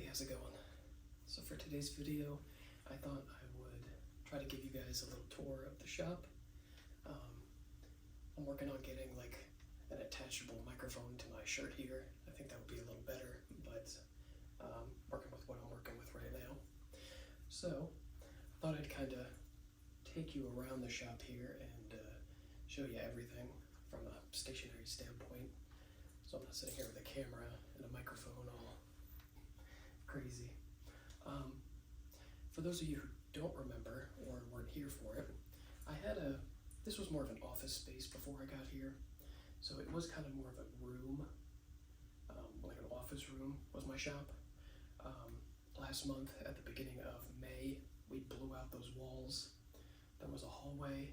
how's it going? So for today's video, I thought I would try to give you guys a little tour of the shop. I'm working on getting like an attachable microphone to my shirt here. I think that would be a little better, but working with what I'm working with right now. So I thought I'd kind of take you around the shop here and show you everything from a stationary standpoint. So I'm not sitting here with a camera and a microphone all crazy. For those of you who don't remember or weren't here for it, this was more of an office space before I got here. So it was kind of more of a room, like an office room was my shop. Last month at the beginning of May, we blew out those walls. There was a hallway,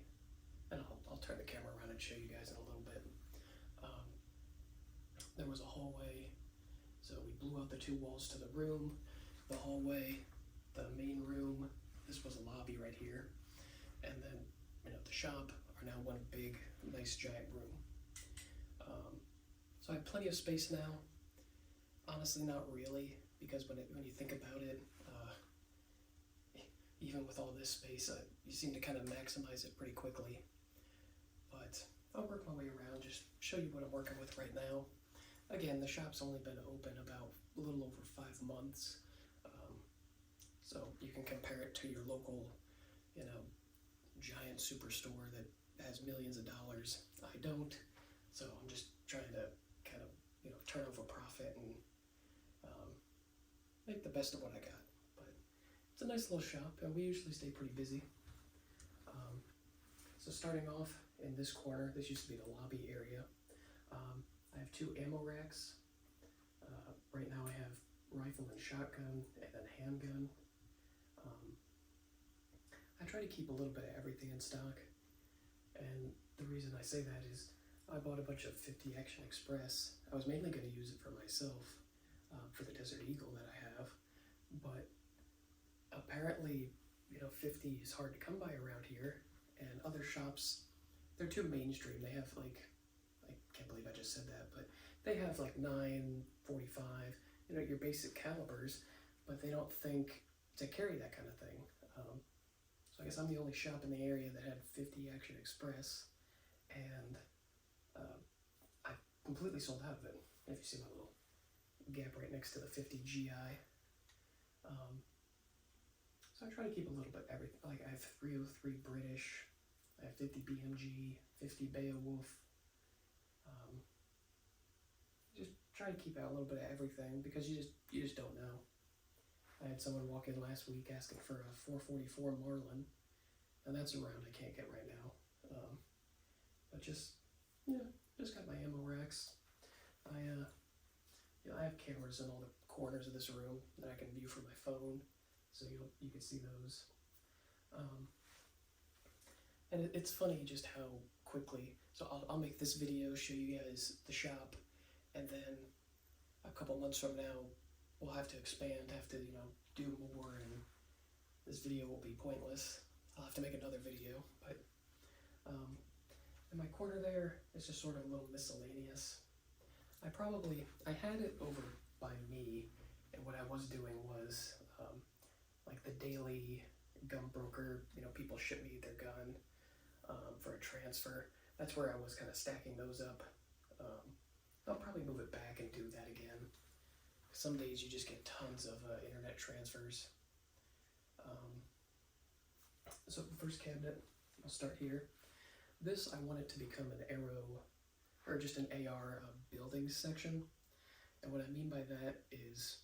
and I'll turn the camera around and show you guys in a little bit. There was a hallway, so we blew out the two walls to the room, the hallway, the main room. This was a lobby right here, and then the shop are now one big, nice giant room. So I have plenty of space now. Honestly, not really, because when you think about it, even with all this space, you seem to kind of maximize it pretty quickly. But I'll work my way around, just show you what I'm working with right now. Again, the shop's only been open about a little over 5 months. So you can compare it to your local, giant superstore that has millions of dollars. I don't, so I'm just trying to kind of, turn over profit and make the best of what I got. But it's a nice little shop, and we usually stay pretty busy. So starting off in this corner, this used to be the lobby area. I have 2 ammo racks. Right now I have rifle and shotgun and then handgun. I try to keep a little bit of everything in stock, and the reason I say that is I bought a bunch of 50 Action Express. I was mainly going to use it for myself, for the Desert Eagle that I have, but apparently 50 is hard to come by around here, and other shops, they're too mainstream. They have I can't believe I just said that, but they have like 9.45, your basic calibers, but they don't think to carry that kind of thing. So I guess I'm the only shop in the area that had 50 Action Express, and I completely sold out of it. If you see my little gap right next to the 50 GI. So I try to keep a little bit everything. Like I have 303 British, I have 50 BMG, 50 Beowulf. Just try to keep out a little bit of everything, because you just don't know. I had someone walk in last week asking for a 444 Marlin, and that's a round I can't get right now. But just got my ammo racks. I have cameras in all the corners of this room that I can view from my phone, so you can see those. And it's funny just how quickly. So I'll make this video, show you guys the shop, and then a couple months from now, we'll have to expand, have to do more, and this video will be pointless. I'll have to make another video. But in my corner there, it's just sort of a little miscellaneous. I had it over by me, and what I was doing was like the daily gun broker, people ship me their gun for a transfer. That's where I was kind of stacking those up. I'll probably move it back and do that again. Some days you just get tons of internet transfers. So first cabinet, I'll start here. This, I want it to become an arrow, or just an AR building section. And what I mean by that is,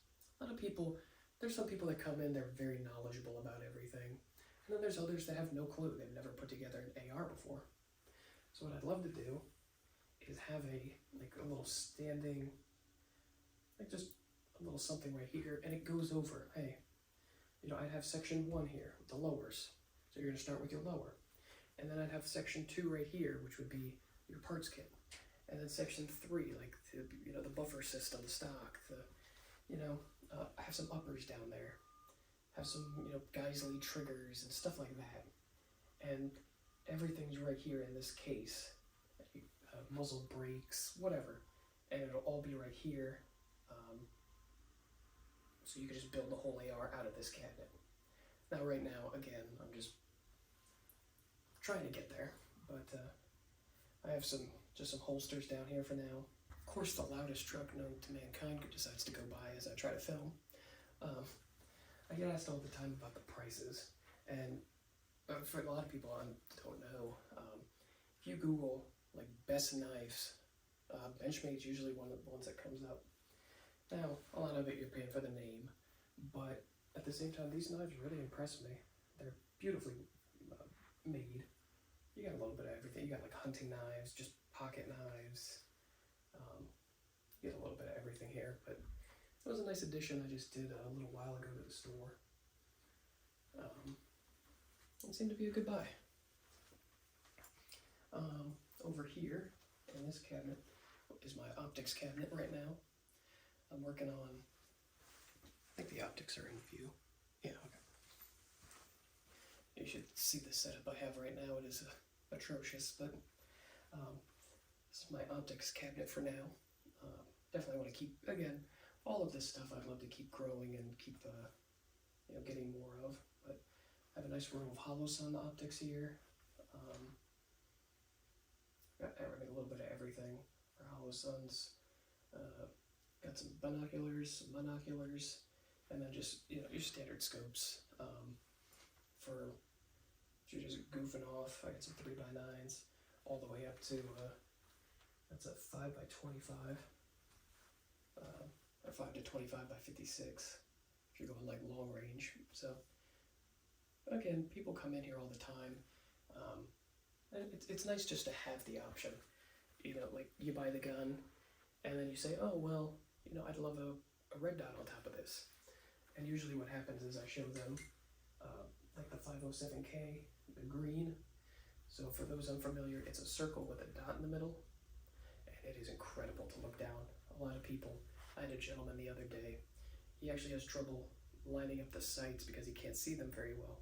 there's some people that come in, they're very knowledgeable about everything. And then there's others that have no clue. They've never put together an AR before. So what I'd love to do is have a little standing, just a little something right here, and it goes over, hey, I'd have section 1 here with the lowers. So you're gonna start with your lower. And then I'd have section 2 right here, which would be your parts kit. And then section 3, like the buffer system, stock, I have some uppers down there. Have some, Geisley triggers and stuff like that. And everything's right here in this case. Muzzle brakes, whatever. And it'll all be right here. So you could just build the whole AR out of this cabinet. Now right now, again, I'm just trying to get there, but I have just some holsters down here for now. Of course, the loudest truck known to mankind decides to go by as I try to film. I get asked all the time about the prices, and for a lot of people I don't know, if you Google like best knives, Benchmade's usually one of the ones that comes up. Now, a lot of it you're paying for the name, but at the same time, these knives really impress me. They're beautifully made. You got a little bit of everything. You got like hunting knives, just pocket knives. You get a little bit of everything here, but it was a nice addition I just did a little while ago to the store. It seemed to be a good buy. Over here in this cabinet is my optics cabinet right now. I'm working on, I think the optics are in view. Yeah, okay. You should see the setup I have right now. It is atrocious, but this is my optics cabinet for now. Definitely want to keep, again, all of this stuff I'd love to keep growing and keep getting more of. But I have a nice row of HoloSun optics here. Got a little bit of everything for HoloSuns. Got some binoculars, some monoculars, and then just your standard scopes for if you're just goofing off. I got some 3x9s all the way up to that's a 5x25 or 5 to 25 by 56 if you're going like long range. So again, people come in here all the time, and it's nice just to have the option. Like you buy the gun, and then you say, oh well, I'd love a red dot on top of this. And usually what happens is I show them like the 507K, the green. So for those unfamiliar, it's a circle with a dot in the middle, and it is incredible to look down. A lot of people, I had a gentleman the other day, he actually has trouble lining up the sights because he can't see them very well.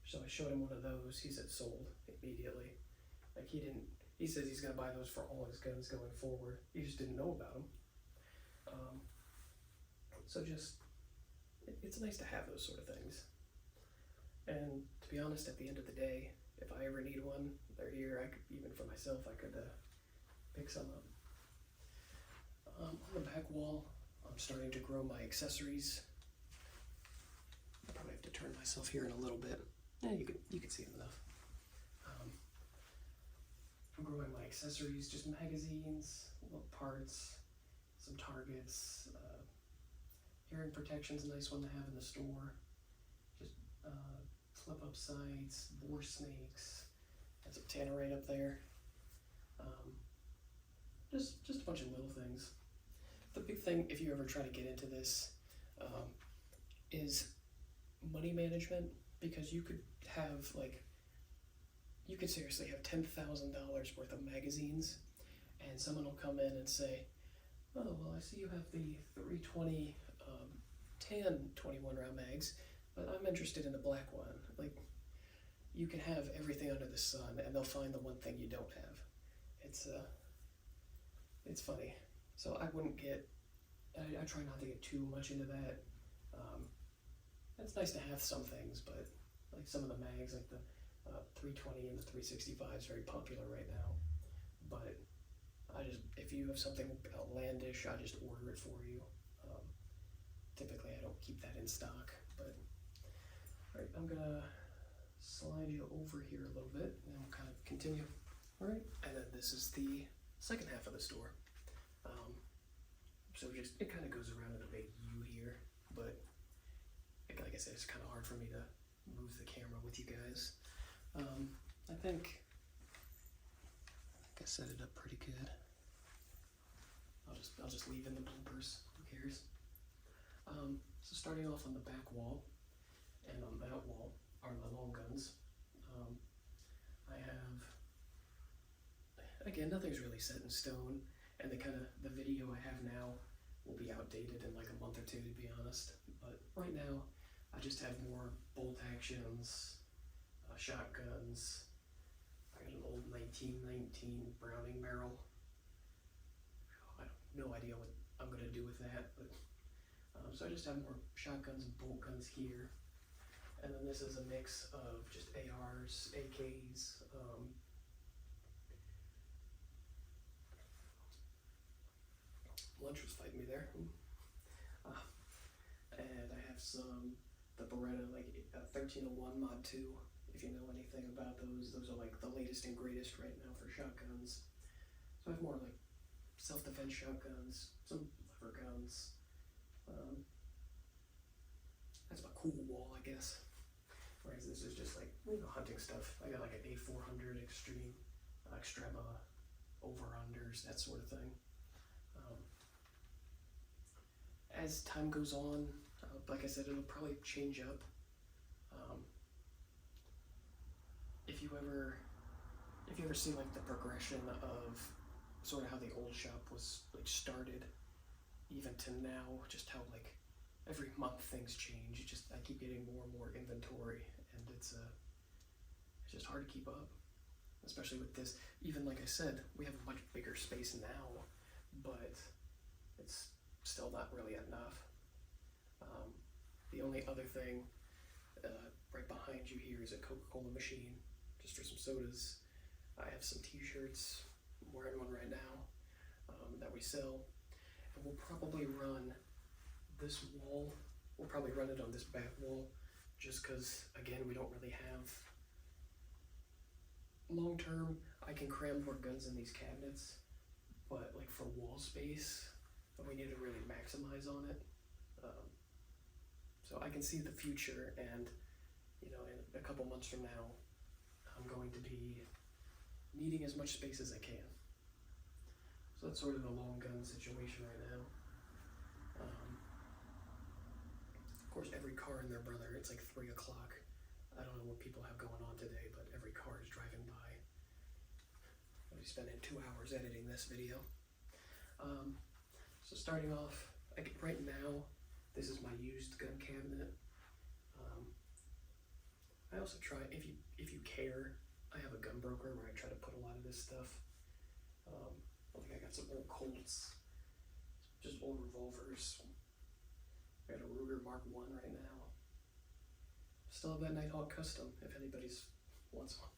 So I showed him one of those. He said sold immediately. Like he says he's gonna buy those for all his guns going forward. He just didn't know about them. So it's nice to have those sort of things. And to be honest, at the end of the day, if I ever need one, they're here. I could, even for myself, I could pick some up. On the back wall, I'm starting to grow my accessories. I probably have to turn myself here in a little bit. Yeah, you can see them enough. I'm growing my accessories, just magazines, little parts, some targets. Hearing protection's a nice one to have in the store. Just flip-up sights, boar snakes, and some tannerite up there. Just a bunch of little things. The big thing, if you ever try to get into this, is money management, because you could have you could seriously have $10,000 worth of magazines, and someone will come in and say, oh, well, I see you have the 320 tan 21 round mags, but I'm interested in the black one. Like, you can have everything under the sun, and they'll find the one thing you don't have. It's funny. So I wouldn't I try not to get too much into that. It's nice to have some things, but like some of the mags, like the 320 and the 365 is very popular right now. But if you have something outlandish, I just order it for you. Typically I don't keep that in stock, but alright, I'm gonna slide you over here a little bit and we'll kind of continue. Alright, and then this is the second half of the store. So it kind of goes around in a big U here, but like I said, it's kind of hard for me to move the camera with you guys. I think I set it up pretty good. I'll just leave in the bloopers. Who cares? So starting off on the back wall and on that wall are my long guns. I have, again, nothing's really set in stone, and the video I have now will be outdated in like a month or two, to be honest. But right now, I just have more bolt actions, shotguns. I got an old 1919 Browning barrel. I have no idea what I'm gonna do with that, but So I just have more shotguns and bolt guns here. And then this is a mix of just ARs, AKs, lunch was fighting me there. And I have the Beretta, like 1301 Mod 2, if you know anything about those. Those are like the latest and greatest right now for shotguns. So I have more like self-defense shotguns, some lever guns. That's my cool wall, I guess. Whereas this is just like, hunting stuff. I got like an A400 Extreme, Extrema, over-unders, that sort of thing. As time goes on, like I said, it'll probably change up. If you ever see like the progression of sort of how the old shop was like started, even to now, just how like every month things change. I keep getting more and more inventory, and it's just hard to keep up, especially with this. Even like I said, we have a much bigger space now, but it's still not really enough. The only other thing right behind you here is a Coca-Cola machine, just for some sodas. I have some t-shirts, I'm wearing one right now, that we sell, and we'll probably run this wall, we'll probably run it on this back wall, just because, again, we don't really have, long term, I can cram more guns in these cabinets, but like for wall space, we need to really maximize on it. So I can see the future, and in a couple months from now, I'm going to be needing as much space as I can. So that's sort of the long gun situation right now. Of course, every car and their brother, it's like 3 o'clock. I don't know what people have going on today, but every car is driving by. I'll be spending 2 hours editing this video. So starting off, right now, this is my used gun cabinet. I also try, if you care, I have a gun broker where I try to put a lot of this stuff. I got some old Colts, just old revolvers. I got a Ruger Mark I right now. Still have that Nighthawk Custom, if anybody's wants one.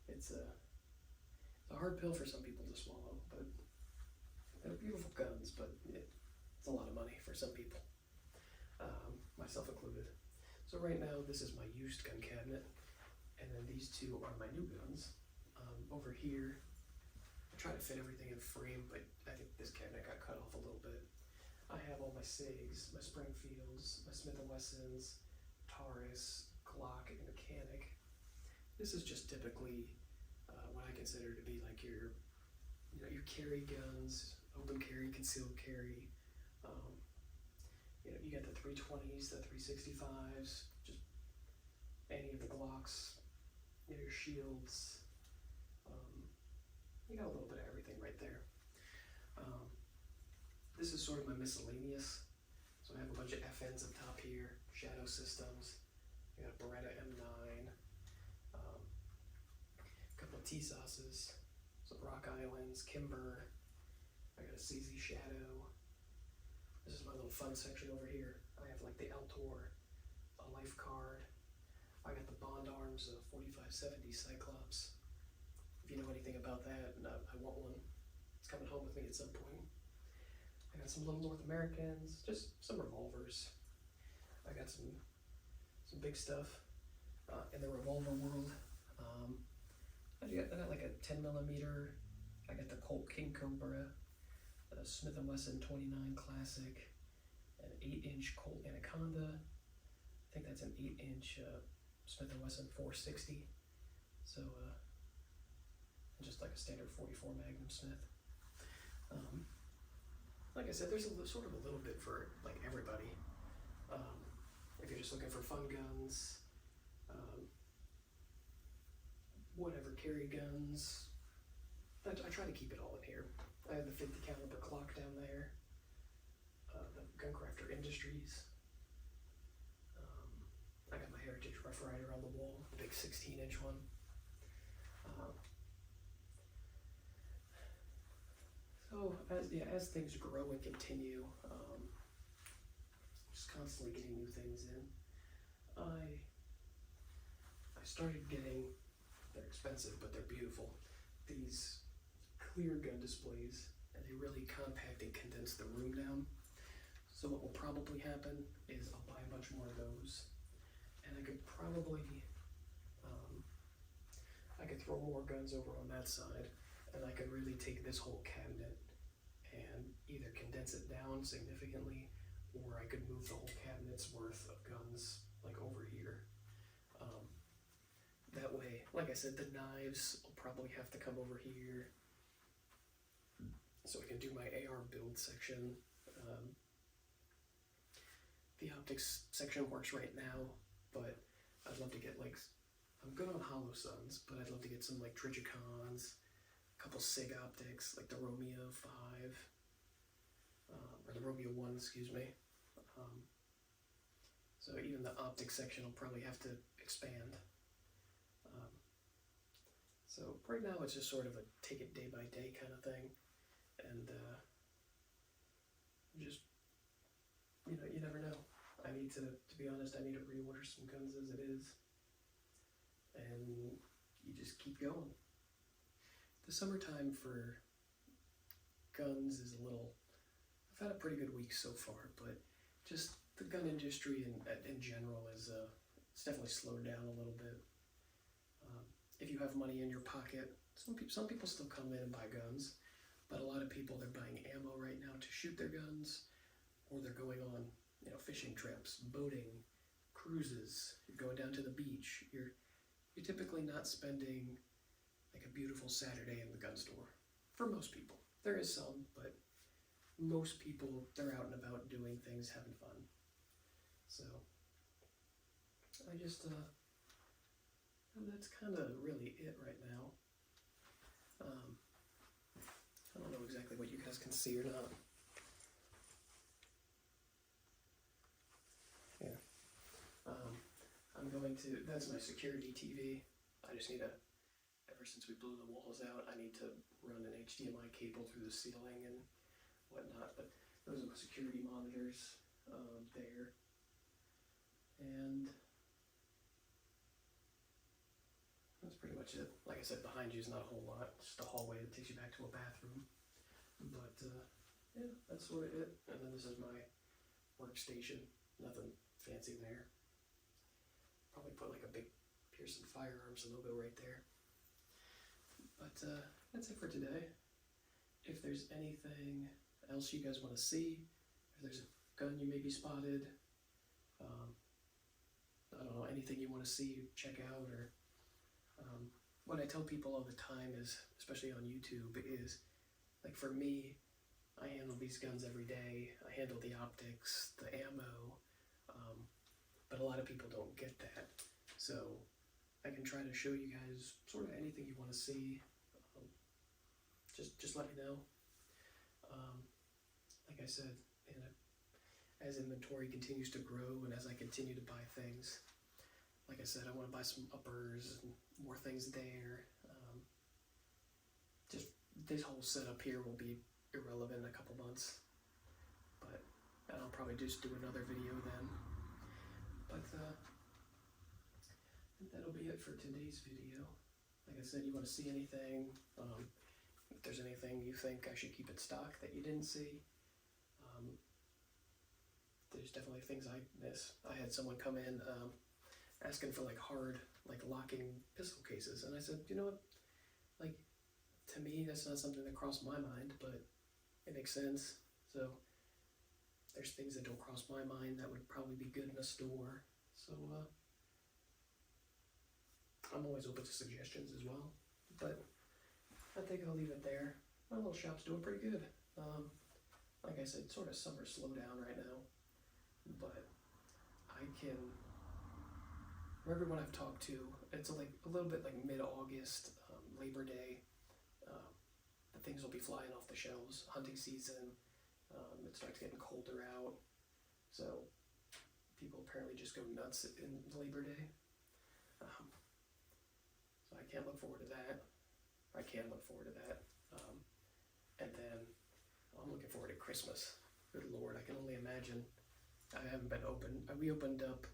It's a hard pill for some people to swallow, but they're beautiful guns, but it's a lot of money for some people, myself included. So right now, this is my used gun cabinet, and then these two are my new guns. Over here, I try to fit everything in frame, but I think this cabinet got cut off a little bit. I have all my SIGs, my Springfields, my Smith & Wessons, Taurus, Glock, and Mechanic. This is just typically what I consider to be like your carry guns, open carry, concealed carry. You got the 320s, the 365s, just any of the Glocks, your shields. You got a little bit of everything right there. This is sort of my miscellaneous. So I have a bunch of FNs up top here, Shadow Systems. I got a Beretta M9, a couple of T-Sauces, some Rock Islands, Kimber. I got a CZ Shadow. This is my little fun section over here. I have like the Altor, a Life Card. I got the Bond Arms, a 4570 Cyclops. If you know anything about that, I want one. It's coming home with me at some point. I got some little North Americans, just some revolvers. I got some big stuff in the revolver world. I got like a 10mm. I got the Colt King Cobra, a Smith & Wesson 29 Classic, an 8-inch Colt Anaconda. I think that's an 8-inch Smith & Wesson 460. So, just like a standard 44 Magnum Smith. Like I said, there's sort of a little bit for like everybody. If you're just looking for fun guns, whatever, carry guns, I try to keep it all in here. I have the 50 caliber Glock down there, the Guncrafter Industries. I got my Heritage Rough Rider on the wall, the big 16-inch one. So as things grow and continue, just constantly getting new things in. I started getting, they're expensive, but they're beautiful, these clear gun displays, and they really compact and condense the room down. So what will probably happen is I'll buy a bunch more of those, and I could probably, I could throw more guns over on that side, and I could really take this whole cabinet and either condense it down significantly, or I could move the whole cabinet's worth of guns like over here. That way, like I said, the knives will probably have to come over here, so I can do my AR build section. The optics section works right now, but I'd love to get like, I'm good on Hollow Suns, but I'd love to get some like Trigicons, a couple SIG optics, like the Romeo 5, or the Romeo 1, excuse me. So even the optics section will probably have to expand. So right now it's just sort of a take it day by day kind of thing, and just, you know, you never know. I need to be honest, I need to reorder some guns as it is, and you just keep going. The summertime for guns is a little, I've had a pretty good week so far, but just the gun industry in general is, it's definitely slowed down a little bit. If you have money in your pocket, some people still come in and buy guns, but a lot of people, they're buying ammo right now to shoot their guns, or they're going on, you know, fishing trips, boating, cruises. You're going down to the beach. You're typically not spending like a beautiful Saturday in the gun store. For most people, there is some, but most people, they're out and about doing things, having fun. So I just that's kind of really it right now. I don't know exactly what you guys can see or not. Yeah. I'm going to, that's my security TV. I just need ever since we blew the walls out, I need to run an HDMI cable through the ceiling and whatnot, but those are my security monitors there. And that's pretty much it. Like I said, behind you is not a whole lot, just a hallway that takes you back to a bathroom. But yeah, that's sort of it. And then this is my workstation. Nothing fancy there. Probably put like a big Pearson Firearms logo right there. But that's it for today. If there's anything else you guys want to see, if there's a gun you maybe spotted, I don't know, anything you want to see, check out, or what I tell people all the time is, especially on YouTube, is like for me, I handle these guns every day. I handle the optics, the ammo, but a lot of people don't get that. So I can try to show you guys sort of anything you want to see. Just let me know. Like I said, you know, as inventory continues to grow and as I continue to buy things, like I said, I want to buy some uppers and more things there. Just this whole setup here will be irrelevant in a couple months, but I'll probably just do another video then. But I think that'll be it for today's video. Like I said, you want to see anything, if there's anything you think I should keep in stock that you didn't see, there's definitely things I miss. I had someone come in asking for like hard, like locking pistol cases, and I said, you know what, like, to me that's not something that crossed my mind, but it makes sense. So there's things that don't cross my mind that would probably be good in a store. So I'm always open to suggestions as well, but I think I'll leave it there. My little shop's doing pretty good. Like I said, sort of summer slowdown right now, but I can, from everyone I've talked to, it's like a little bit like mid-August, Labor Day, the things will be flying off the shelves, hunting season, it starts getting colder out, so people apparently just go nuts in Labor Day. So I can't look forward to that. I can look forward to that. And then I'm looking forward to Christmas. Good Lord, I can only imagine I haven't been open. We opened up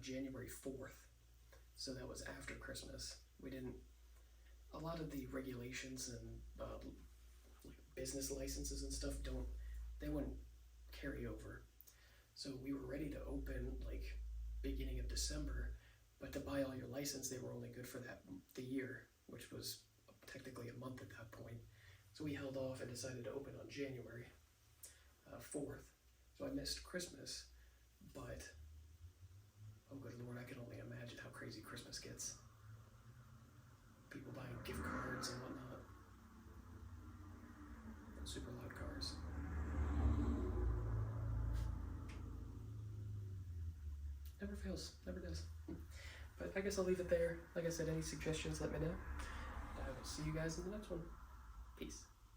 January 4th, so that was after Christmas. We didn't. A lot of the regulations and like business licenses and stuff they wouldn't carry over. So we were ready to open like beginning of December, but to buy all your license, they were only good for the year, which was technically a month at that point. So we held off and decided to open on January 4th. So I missed Christmas, but oh good Lord, I can only imagine how crazy Christmas gets. People buying gift cards and whatnot. And super loud cars. Never fails, never does. But I guess I'll leave it there. Like I said, any suggestions, let me know. I will see you guys in the next one. Peace.